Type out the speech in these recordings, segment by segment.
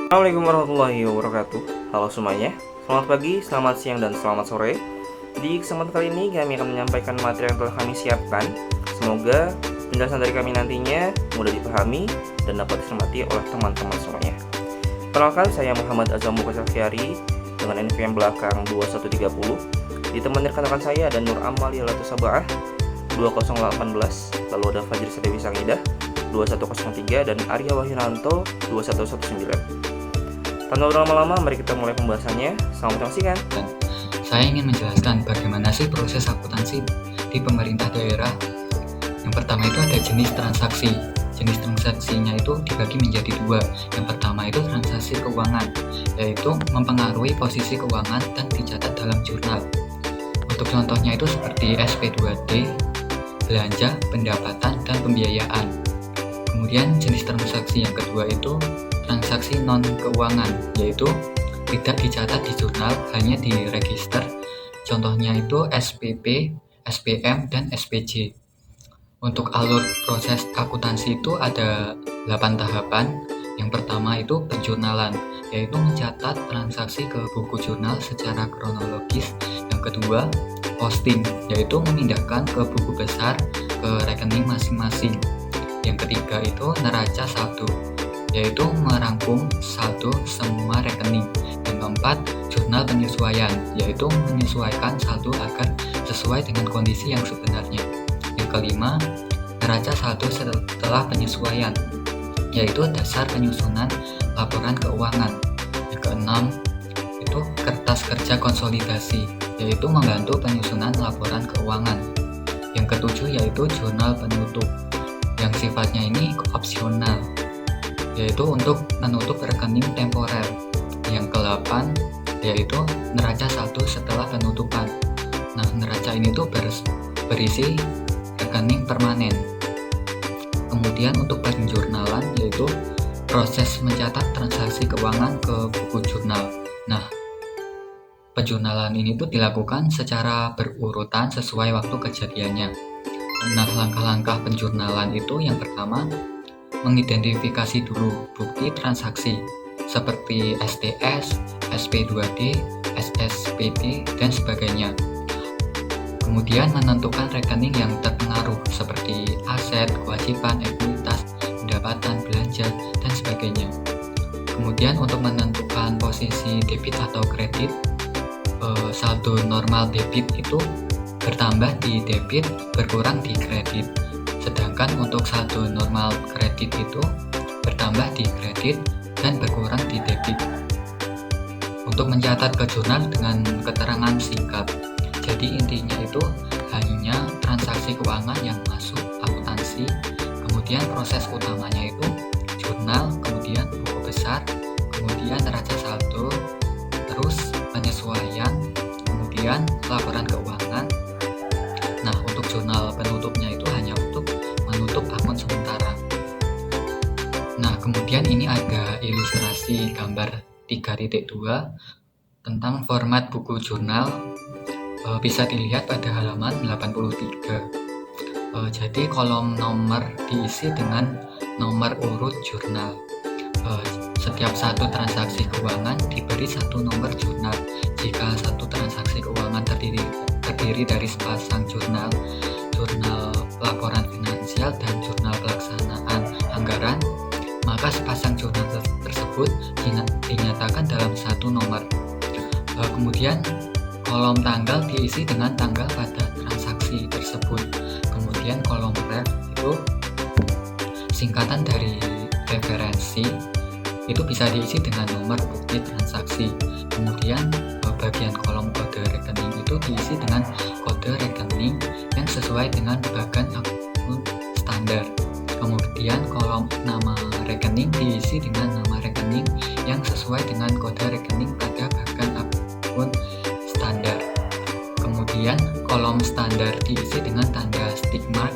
Assalamualaikum warahmatullahi wabarakatuh. Halo semuanya, selamat pagi, selamat siang, dan selamat sore. Di kesempatan kali ini kami akan menyampaikan materi yang telah kami siapkan. Semoga penjelasan dari kami nantinya mudah dipahami dan dapat dicermati oleh teman-teman semuanya. Perkenalkan, saya Muhammad Azam Mukasyafyari dengan NPM belakang 2130. Ditemani rekan-rekan saya ada Nur Amalia Latu Sabah 2018, lalu ada Fajri Sadewi Sangidah 2103 dan Arya Wahyunanto 2119. Tanpa berlama-lama, mari kita mulai pembahasannya. Selamat menyaksikan. Saya ingin menjelaskan bagaimana sih proses akuntansi di pemerintah daerah. Yang pertama itu ada jenis transaksi. Jenis transaksinya itu dibagi menjadi dua. Yang pertama itu transaksi keuangan, yaitu mempengaruhi posisi keuangan dan dicatat dalam jurnal. Untuk contohnya itu seperti SP2D, belanja, pendapatan, dan pembiayaan. Kemudian jenis transaksi yang kedua itu transaksi non-keuangan, yaitu tidak dicatat di jurnal, hanya di register. Contohnya itu SPP, SPM, dan SPJ. Untuk alur proses akuntansi itu ada 8 tahapan. Yang pertama itu penjurnalan, yaitu mencatat transaksi ke buku jurnal secara kronologis. Yang kedua, posting, yaitu memindahkan ke buku besar ke rekening masing-masing. Yang ketiga itu neraca saldo, yaitu merangkum saldo semua rekening. Yang keempat, jurnal penyesuaian, yaitu menyesuaikan saldo agar sesuai dengan kondisi yang sebenarnya. Yang kelima, neraca saldo setelah penyesuaian, yaitu dasar penyusunan laporan keuangan. Yang keenam, itu kertas kerja konsolidasi, yaitu membantu penyusunan laporan keuangan. Yang ketujuh yaitu jurnal penutup, yang sifatnya ini opsional, yaitu untuk menutup rekening temporer. Yang ke-8 yaitu neraca saldo setelah penutupan. Nah, neraca ini tuh berisi rekening permanen. Kemudian untuk penjurnalan yaitu proses mencatat transaksi keuangan ke buku jurnal. Nah, penjurnalan ini tuh dilakukan secara berurutan sesuai waktu kejadiannya. Nah, langkah-langkah penjurnalan itu yang pertama, mengidentifikasi dulu bukti transaksi seperti STS, SP2D, SSPD, dan sebagainya. Kemudian menentukan rekening yang terpengaruh seperti aset, kewajiban, ekuitas, pendapatan, belanja, dan sebagainya. Kemudian untuk menentukan posisi debit atau kredit, saldo normal debit itu bertambah di debit, berkurang di kredit. Sedangkan untuk saldo normal kredit itu bertambah di kredit dan berkurang di debit. Untuk mencatat ke jurnal dengan keterangan singkat. Jadi intinya itu hanya transaksi keuangan yang masuk akuntansi, kemudian proses utamanya itu jurnal, kemudian buku besar, kemudian neraca saldo, terus penyesuaian, kemudian laporan keuangan. Nah, untuk jurnal penutupnya itu hanya untuk menutup akun sementara. Nah, kemudian ini ada ilustrasi gambar 3.2 tentang format buku jurnal. Bisa dilihat pada halaman 83. Jadi kolom nomor diisi dengan nomor urut jurnal. Setiap satu transaksi keuangan diberi satu nomor jurnal. Jika satu transaksi keuangan terdiri dari sepasang jurnal, jurnal laporan finansial dan jurnal pelaksanaan anggaran, maka sepasang jurnal tersebut dinyatakan dalam satu nomor. Kemudian kolom tanggal diisi dengan tanggal pada transaksi tersebut. Kemudian kolom ref itu singkatan dari referensi, itu bisa diisi dengan nomor bukti transaksi. Kemudian bagian kolom kode rekening itu diisi dengan kode rekening yang sesuai dengan bagan akun standar. Kemudian kolom nama rekening diisi dengan nama rekening yang sesuai dengan kode rekening pada bagan akun standar. Kemudian kolom standar diisi dengan tanda stick mark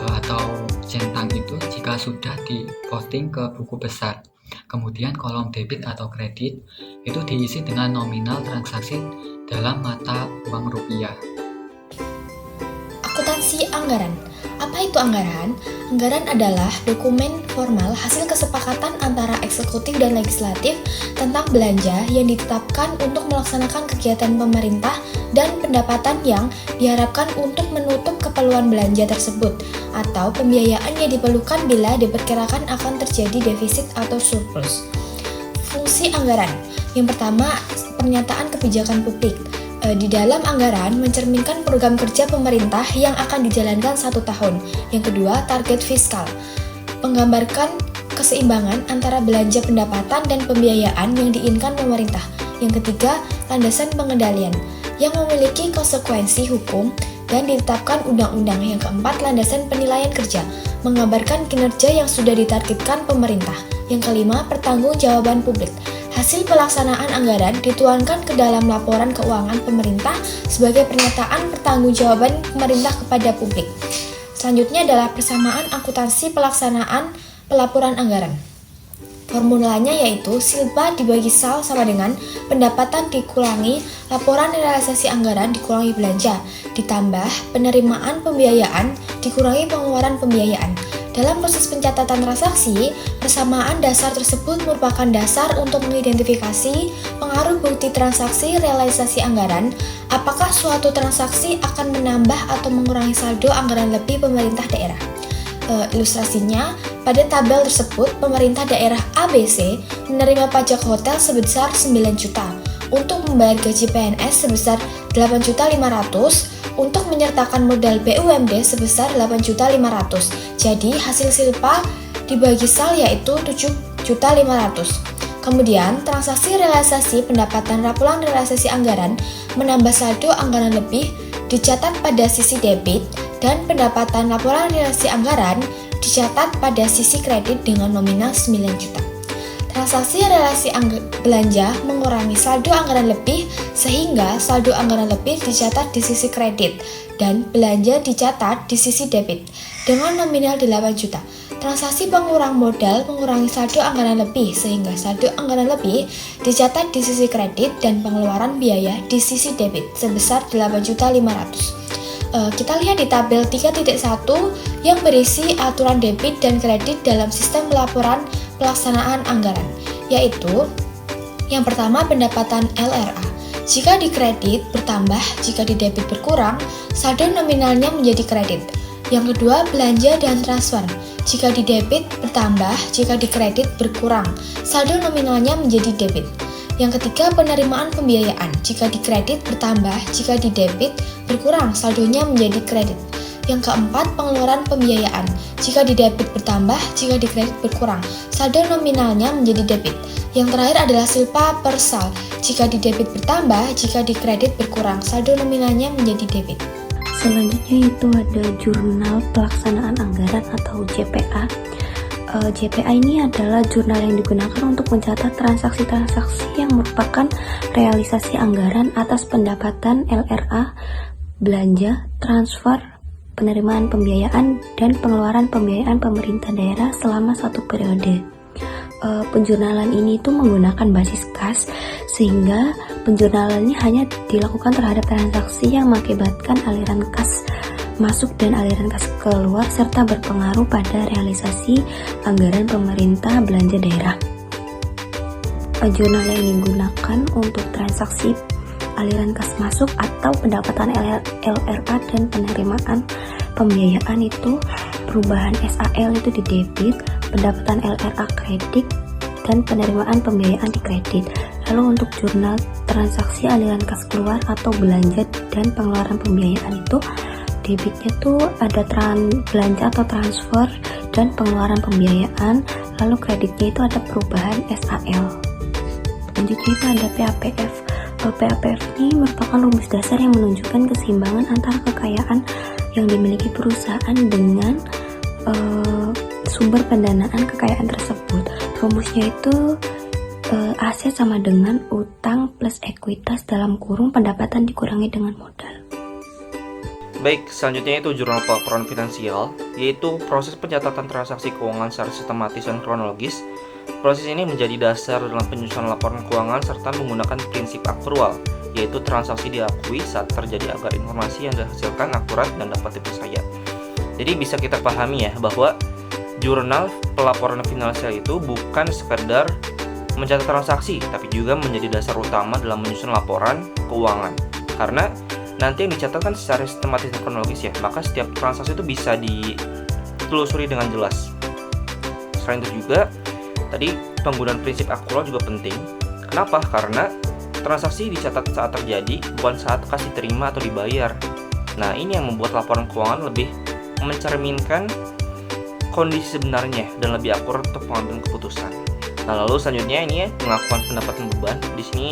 atau centang itu jika sudah diposting ke buku besar. Kemudian kolom debit atau kredit itu diisi dengan nominal transaksi dalam mata uang rupiah. Akuntansi anggaran. Apa itu anggaran? Anggaran adalah dokumen formal hasil kesepakatan antara eksekutif dan legislatif tentang belanja yang ditetapkan untuk melaksanakan kegiatan pemerintah dan pendapatan yang diharapkan untuk menutup keperluan belanja tersebut atau pembiayaan yang diperlukan bila diperkirakan akan terjadi defisit atau surplus. Fungsi anggaran. Yang pertama, pernyataan kebijakan publik. Di dalam anggaran mencerminkan program kerja pemerintah yang akan dijalankan 1 tahun. Yang kedua, target fiskal. Menggambarkan keseimbangan antara belanja pendapatan dan pembiayaan yang diinginkan pemerintah. Yang ketiga, landasan pengendalian yang memiliki konsekuensi hukum dan ditetapkan undang-undang. Yang keempat, landasan penilaian kerja, menggambarkan kinerja yang sudah ditargetkan pemerintah. Yang kelima, pertanggungjawaban publik. Hasil pelaksanaan anggaran dituangkan ke dalam laporan keuangan pemerintah sebagai pernyataan pertanggungjawaban pemerintah kepada publik. Selanjutnya adalah persamaan akuntansi pelaksanaan pelaporan anggaran. Formulanya yaitu silpa dibagi sal sama dengan pendapatan dikurangi laporan realisasi anggaran dikurangi belanja, ditambah penerimaan pembiayaan dikurangi pengeluaran pembiayaan. Dalam proses pencatatan transaksi, persamaan dasar tersebut merupakan dasar untuk mengidentifikasi pengaruh bukti transaksi realisasi anggaran, apakah suatu transaksi akan menambah atau mengurangi saldo anggaran lebih pemerintah daerah. Ilustrasinya, pada tabel tersebut, pemerintah daerah ABC menerima pajak hotel sebesar 9 juta, untuk membayar gaji PNS sebesar 8.500.000, untuk menyertakan modal BUMD sebesar 8.500.000. Jadi hasil silpa dibagi sal yaitu 7.500.000. Kemudian transaksi realisasi pendapatan laporan realisasi anggaran menambah saldo anggaran lebih dicatat pada sisi debit dan pendapatan laporan realisasi anggaran dicatat pada sisi kredit dengan nominal 9 juta. Transaksi relasi belanja mengurangi saldo anggaran lebih sehingga saldo anggaran lebih dicatat di sisi kredit dan belanja dicatat di sisi debit dengan nominal 8 juta. Transaksi pengurang modal mengurangi saldo anggaran lebih sehingga saldo anggaran lebih dicatat di sisi kredit dan pengeluaran biaya di sisi debit sebesar 8.500.000. Kita lihat di tabel 3.1 yang berisi aturan debit dan kredit dalam sistem pelaporan pelaksanaan anggaran, yaitu yang pertama pendapatan LRA. Jika di kredit bertambah, jika di debit berkurang, saldo nominalnya menjadi kredit. Yang kedua, belanja dan transfer. Jika di debit bertambah, jika di kredit berkurang, saldo nominalnya menjadi debit. Yang ketiga, penerimaan pembiayaan. Jika di kredit bertambah, jika di debit berkurang, saldonya menjadi kredit. Yang keempat, pengeluaran pembiayaan. Jika di debit bertambah, jika di kredit berkurang, saldo nominalnya menjadi debit. Yang terakhir adalah silpa per sal. Jika di debit bertambah, jika di kredit berkurang, saldo nominalnya menjadi debit. Selanjutnya itu ada jurnal pelaksanaan anggaran atau JPA. JPA ini adalah jurnal yang digunakan untuk mencatat transaksi-transaksi yang merupakan realisasi anggaran atas pendapatan LRA, belanja, transfer, penerimaan pembiayaan, dan pengeluaran pembiayaan pemerintah daerah selama satu periode. Penjurnalan ini itu menggunakan basis kas, sehingga penjurnalan ini hanya dilakukan terhadap transaksi yang mengakibatkan aliran kas masuk dan aliran kas keluar serta berpengaruh pada realisasi anggaran pemerintah belanja daerah. Jurnal yang digunakan untuk transaksi aliran kas masuk atau pendapatan LRA dan penerimaan pembiayaan itu perubahan SAL itu di debit, pendapatan LRA kredit, dan penerimaan pembiayaan di kredit. Lalu untuk jurnal transaksi aliran kas keluar atau belanja dan pengeluaran pembiayaan itu debitnya tuh ada belanja atau transfer dan pengeluaran pembiayaan, lalu kreditnya itu ada perubahan SAL. Selanjutnya itu ada PAPF. PAPF ini merupakan rumus dasar yang menunjukkan keseimbangan antara kekayaan yang dimiliki perusahaan dengan sumber pendanaan kekayaan tersebut. Rumusnya itu aset sama dengan utang plus ekuitas dalam kurung pendapatan dikurangi dengan modal. Baik, selanjutnya itu jurnal pelaporan finansial, yaitu proses pencatatan transaksi keuangan secara sistematis dan kronologis. Proses ini menjadi dasar dalam penyusunan laporan keuangan serta menggunakan prinsip aktual, yaitu transaksi diakui saat terjadi agar informasi yang dihasilkan akurat dan dapat dipercaya. Jadi bisa kita pahami ya bahwa jurnal pelaporan finansial itu bukan sekedar mencatat transaksi, tapi juga menjadi dasar utama dalam menyusun laporan keuangan. Karena nanti yang dicatatkan secara sistematis dan kronologis ya, maka setiap transaksi itu bisa ditelusuri dengan jelas. Selain itu juga, tadi penggunaan prinsip akrual juga penting. Kenapa? Karena transaksi dicatat saat terjadi, bukan saat kasih terima atau dibayar. Nah, ini yang membuat laporan keuangan lebih mencerminkan kondisi sebenarnya dan lebih akurat untuk pengambilan keputusan. Nah, lalu selanjutnya ini ya, pengakuan pendapatan beban. Di sini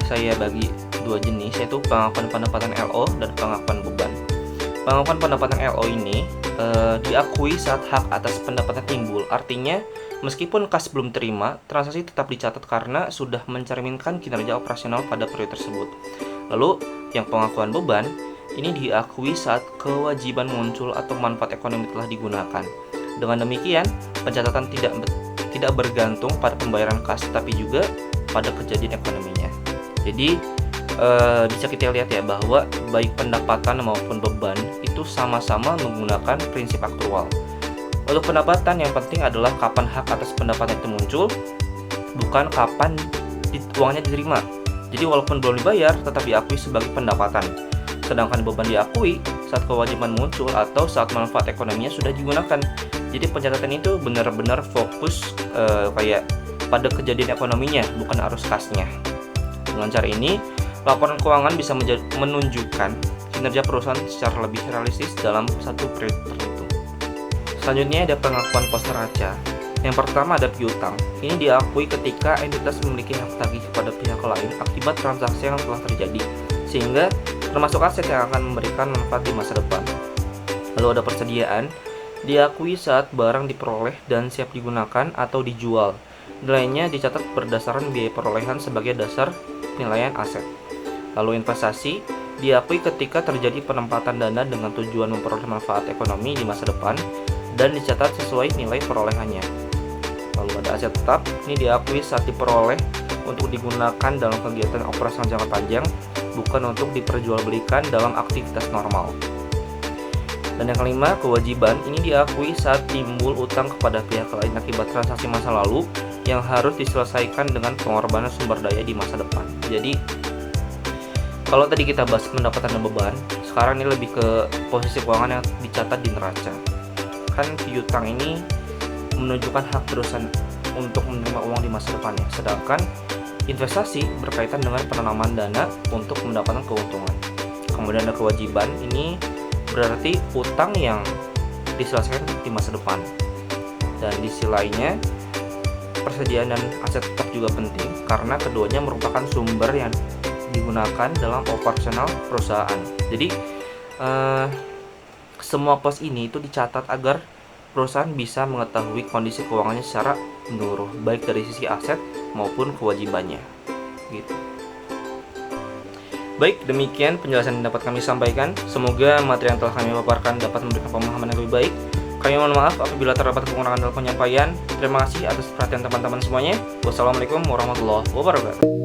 saya bagi dua jenis, yaitu pengakuan pendapatan LO dan pengakuan beban. Pengakuan pendapatan LO ini diakui saat hak atas pendapatan timbul. Artinya, meskipun kas belum terima, transaksi tetap dicatat karena sudah mencerminkan kinerja operasional pada periode tersebut. Lalu, yang pengakuan beban ini diakui saat kewajiban muncul atau manfaat ekonomi telah digunakan. Dengan demikian, pencatatan tidak bergantung pada pembayaran kas, tapi juga pada kejadian ekonominya. Jadi, bisa kita lihat ya bahwa baik pendapatan maupun beban itu sama-sama menggunakan prinsip akrual. Untuk pendapatan yang penting adalah kapan hak atas pendapatan itu muncul, bukan kapan uangnya diterima. Jadi walaupun belum dibayar, tetap diakui sebagai pendapatan. Sedangkan beban diakui saat kewajiban muncul atau saat manfaat ekonominya sudah digunakan. Jadi pencatatan itu benar-benar fokus kayak pada kejadian ekonominya, bukan arus kasnya. Dengan cara ini, laporan keuangan bisa menunjukkan kinerja perusahaan secara lebih realistis dalam satu periode tertentu. Selanjutnya ada pengakuan pos neraca. Yang pertama ada piutang. Ini diakui ketika entitas memiliki hak tagih kepada pihak lain akibat transaksi yang telah terjadi, sehingga termasuk aset yang akan memberikan manfaat di masa depan. Lalu ada persediaan. Diakui saat barang diperoleh dan siap digunakan atau dijual. Nilainya dicatat berdasarkan biaya perolehan sebagai dasar penilaian aset. Lalu investasi diakui ketika terjadi penempatan dana dengan tujuan memperoleh manfaat ekonomi di masa depan dan dicatat sesuai nilai perolehannya. Lalu ada aset tetap, ini diakui saat diperoleh untuk digunakan dalam kegiatan operasional jangka panjang, bukan untuk diperjualbelikan dalam aktivitas normal. Dan yang kelima, kewajiban, ini diakui saat timbul utang kepada pihak lain akibat transaksi masa lalu yang harus diselesaikan dengan pengorbanan sumber daya di masa depan. Jadi, kalau tadi kita bahas pendapatan dan beban, sekarang ini lebih ke posisi keuangan yang dicatat di neraca. Kan piutang ini menunjukkan hak perusahaan untuk menerima uang di masa depannya, sedangkan investasi berkaitan dengan penanaman dana untuk mendapatkan keuntungan. Kemudian ada kewajiban, ini berarti utang yang diselesaikan di masa depan. Dan di sisi lainnya, persediaan dan aset tetap juga penting karena keduanya merupakan sumber yang digunakan dalam operasional perusahaan. Jadi semua pos ini itu dicatat agar perusahaan bisa mengetahui kondisi keuangannya secara menyeluruh, baik dari sisi aset maupun kewajibannya. Gitu. Baik, demikian penjelasan yang dapat kami sampaikan. Semoga materi yang telah kami paparkan dapat memberikan pemahaman yang lebih baik. Kami mohon maaf apabila terdapat kekurangan dalam penyampaian. Terima kasih atas perhatian teman-teman semuanya. Wassalamualaikum warahmatullahi wabarakatuh.